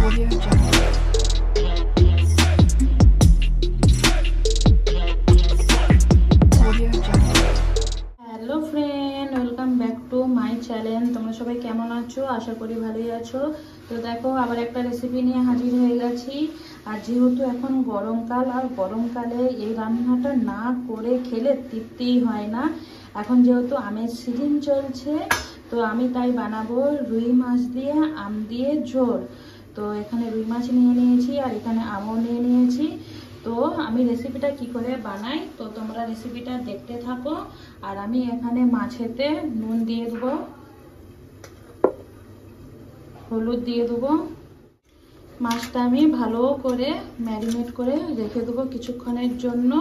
Audio Jungle. Audio Jungle. Hello friend, welcome back to my channel. তোমরা সবাই কেমন আছো? আশা করি ভালোই আছো। তো দেখো, আবার একটা রেসিপি নিয়ে হাজির হয়ে গেছি। আর যেহেতু এখন গরমকাল, আর গরমকালে এই রান্নাটা না করে খেলে তৃপ্তিই হয় না। এখন যেহেতু আমের সিজন চলছে, তো আমি তাই বানাবো রুই মাছ দিয়ে আম দিয়ে ঝোল। তো এখানে রুই মাছ নিয়ে নিয়েছি, আর এখানে আমও নিয়ে নিয়েছি। তো আমি রেসিপিটা কি করে বানাই, তো তোমরা রেসিপিটা দেখতে থাকো। আর আমি এখানে মাছেতে নুন দিয়ে দেবো, হলুদ দিয়ে দেবো। মাছটা আমি ভালো করে ম্যারিনেট করে রেখে দেবো কিছুক্ষণের জন্য।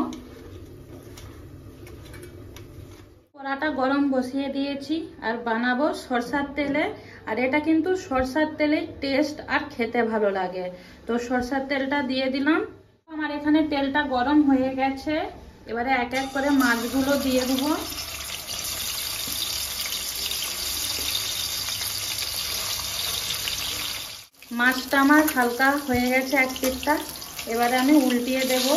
কড়াটা গরম বসিয়ে দিয়েছি, আর বানাবো সরষার তেলে। আর এটা কিন্তু সরষার তেলে টেস্ট আর খেতে ভালো লাগে। তো সরষার তেলটা দিয়ে দিলাম। আমার এখানে তেলটা গরম হয়ে গেছে। এবারে এক এক করে মাছগুলো দিয়ে দেবো। মাছটা আমার হালকা হয়ে গেছে এক পিঠটা। এবারে আমি উল্টিয়ে দেব।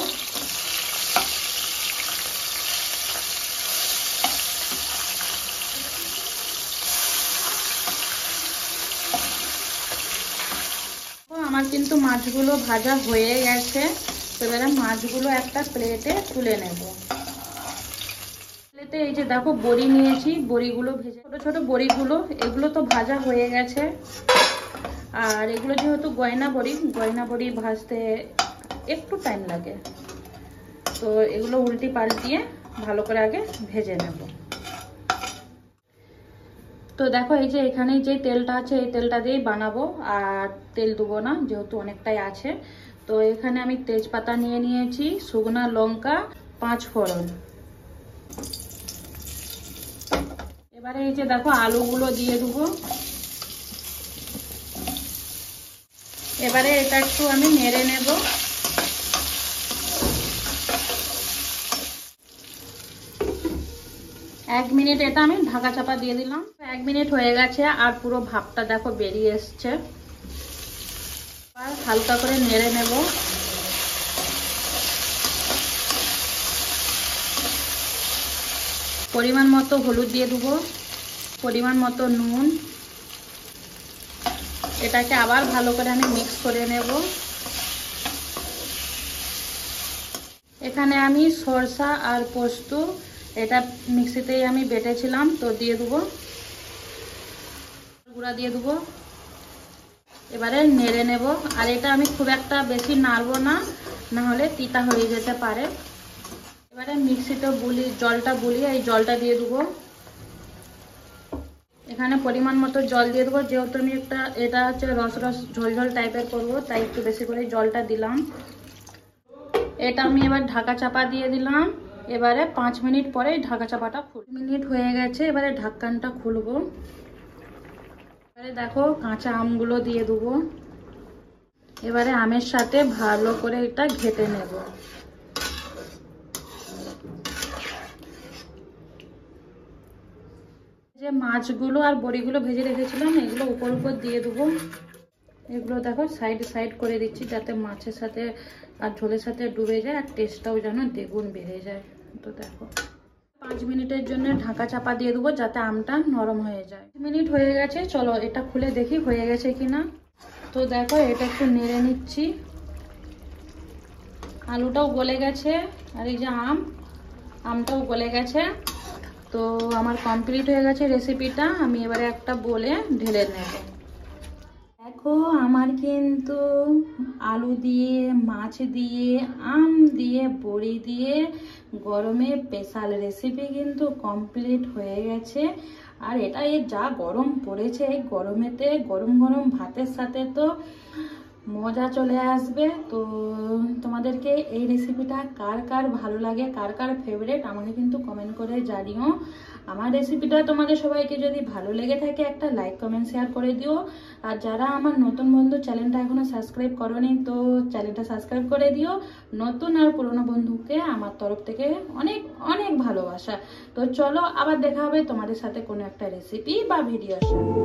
আমার কিন্তু মাছগুলো ভাজা হয়ে গেছে। এবারে মাছগুলো একটা প্লেটে তুলে নেব। প্লেটে এই যে দেখো বড়ি নিয়েছি, বড়িগুলো ভেজে ছোট ছোট বড়িগুলো, এগুলো তো ভাজা হয়ে গেছে। আর এগুলো যেহেতু গয়না বড়ি ভাজতে একটু টাইম লাগে। তো এগুলো উল্টি পাল্টিয়ে ভালো করে আগে ভেজে নেব। তো দেখো, এই যে এখানে যে তেলটা আছে, এই তেলটা দিয়েই বানাবো। আর তেল দেবো না, যেহেতু অনেকটাই আছে। তো এখানে আমি তেজপাতা নিয়ে নিয়েছি, শুকনো লঙ্কা, 5 ফোড়ন। এবারে এই যে দেখো আলুগুলো দিয়ে দেবো। এবারে এটা একটু আমি নেড়ে নেব। এক মিনিট এটা আমি ঢাকা চাপা দিয়ে দিলাম। 1 মিনিট হয়ে গেছে, আর পুরো ভাপটা দেখো বেরিয়ে এসছে। আর হালকা করে নেড়ে নেব। পরিমাণ মতো হলুদ দিয়ে দেবো, পরিমাণ মতো নুন। এটাকে আবার ভালো করে আমি মিক্স করে নেব। এখানে আমি সরষা আর পোস্ত এটা মিক্সিতেই আমি বেটেছিলাম, তো দিয়ে দেবো। গুঁড়া দিয়ে দেবো। এবারে নেড়ে নেব। আর এটা আমি খুব একটা বেশি নাড়বো না, নাহলে তিতা হয়ে যেতে পারে। এবারে মিক্সিতে জলটা বুলিয়ে এই জলটা দিয়ে দেবো। এখানে পরিমাণ মতো জল দিয়ে দেবো, যেহেতু আমি এটা হচ্ছে রস ঝোল ঝোল টাইপের করবো, তাই একটু বেশি করে জলটা দিলাম। এটা আমি এবার ঢাকা চাপা দিয়ে দিলাম। এবারে 5 মিনিট পরে ঢাকা চাপাটা মিনিট হয়ে গেছে। এবারে ঢাকনাটা খুলবো। এবারে দেখো কাঁচা আমগুলো দিয়ে দেবো। এবারে আমের সাথে ভালো করে এটা ঘেটে নেব। যে মাছগুলো আর বড়িগুলো ভেজে রেখেছিলাম, এগুলো উপর উপর দিয়ে দেবো। এগুলো দেখো সাইড সাইড করে দিচ্ছি, যাতে মাছের সাথে আর ঝোলের সাথে ডুবে যায়, আর টেস্টটাও যেন দ্বিগুণ বেড়ে যায়। তো দেখো 5 মিনিটের জন্য ঢাকা চাপা দিয়ে দেবো, যাতে আমটা নরম হয়ে যায়। 5 মিনিট হয়ে গেছে, চলো এটা খুলে দেখি হয়ে গেছে কিনা। তো দেখো এটা একটু নেড়ে নিচ্ছি। আলুটাও গলে গেছে, আর এই যে আমটাও গলে গেছে। তো আমার কমপ্লিট হয়ে গেছে রেসিপিটা। আমি এবারে একটা বলে ঢেলে নেব। দেখো আমার কিন্তু আলু দিয়ে, মাছ দিয়ে, আম দিয়ে, বড়ি দিয়ে গরমে স্পেশাল রেসিপি কিন্তু কমপ্লিট হয়ে গেছে। আর এটা যা গরম পড়েছে, এই গরমেতে গরম গরম ভাতের সাথে তো মজা চলে আসবে। তো তোমাদেরকে এই রেসিপিটা কার কার ভালো লাগে, কার কার ফেভারিট, আমাকে কিন্তু কমেন্ট করে জানিও। আমার রেসিপিটা তোমাদের সবাইকে যদি ভালো লেগে থাকে, একটা লাইক কমেন্ট শেয়ার করে দিও। আর যারা আমার নতুন বন্ধু, চ্যানেলটা এখনো সাবস্ক্রাইব করোনি, তো চ্যানেলটা সাবস্ক্রাইব করে দিও। নতুন আর পুরনো বন্ধুকে আমার তরফ থেকে অনেক অনেক ভালোবাসা। তো চলো আবার দেখা হবে তোমাদের সাথে কোনো একটা রেসিপি বা ভিডিওর সাথে।